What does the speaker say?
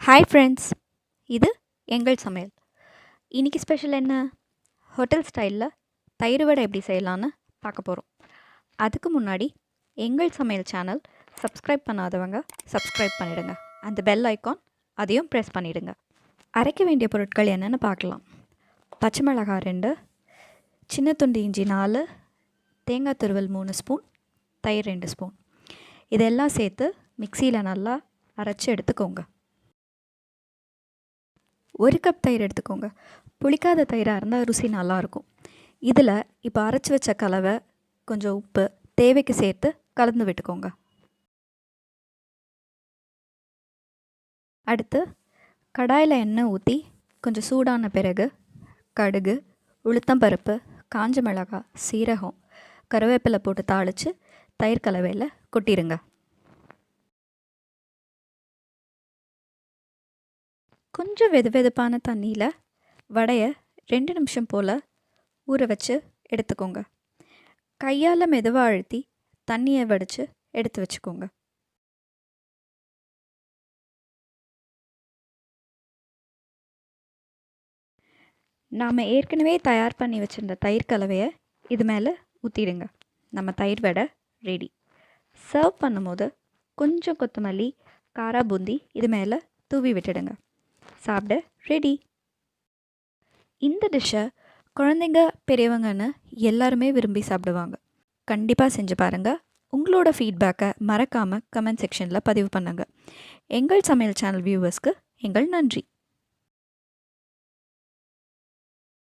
Hi friends, இது எங்கள் சமையல். இன்றைக்கி ஸ்பெஷல் என்ன? ஹோட்டல் ஸ்டைலில் தயிர் வடை எப்படி செய்யலான்னு பார்க்க போகிறோம். அதுக்கு முன்னாடி எங்கள் சமையல் சேனல் சப்ஸ்கிரைப் பண்ணாதவங்க சப்ஸ்கிரைப் பண்ணிவிடுங்க. அந்த பெல் ஐக்கான் அதையும் ப்ரெஸ் பண்ணிவிடுங்க. அரைக்க வேண்டிய பொருட்கள் என்னென்னு பார்க்கலாம். பச்சை மிளகாய் 2, சின்ன துண்டு இஞ்சி 4, தேங்காய் துருவல் 3 ஸ்பூன், தயிர் 2 ஸ்பூன். இதெல்லாம் சேர்த்து மிக்சியில் நல்லா அரைச்சி எடுத்துக்கோங்க. 1 கப் தயிர் எடுத்துக்கோங்க. புளிக்காத தயிராக இருந்தால் ருசி நல்லாயிருக்கும். இதில் இப்போ அரைச்சி வச்ச கலவை, கொஞ்சம் உப்பு தேவைக்கு சேர்த்து கலந்து விட்டுக்கோங்க. அடுத்து கடாயில் எண்ணெய் ஊற்றி கொஞ்சம் சூடான பிறகு கடுகு, உளுத்தம்பருப்பு, காஞ்ச மிளகாய், சீரகம், கருவேப்பிலை போட்டு தாளித்து தயிர் கலவையில் கொட்டிடுங்க. கொஞ்சம் வெதுவெதுப்பான தண்ணியில் வடையை 2 நிமிஷம் போல் ஊற வச்சு எடுத்துக்கோங்க. கையால் மெதுவாக அழுத்தி தண்ணியை வடித்து எடுத்து வச்சுக்கோங்க. நாம் ஏற்கனவே தயார் பண்ணி வச்சுருந்த தயிர் கலவையை இது மேலே ஊற்றிடுங்க. நம்ம தயிர் வடை ரெடி. சர்வ் பண்ணும்போது கொஞ்சம் கொத்தமல்லி, காரா பூந்தி இது மேலே தூவி விட்டுடுங்க. சாப்பிட ரெடி. இந்த டிஷ்ஷை குழந்தைங்க, பெரியவங்கன்னு எல்லாருமே விரும்பி சாப்பிடுவாங்க. கண்டிப்பாக செஞ்சு பாருங்கள். உங்களோட ஃபீட்பேக்கை மறக்காமல் கமெண்ட் செக்ஷனில் பதிவு பண்ணுங்கள். எங்கள் சமையல் சேனல் வியூவர்ஸ்க்கு எங்கள் நன்றி.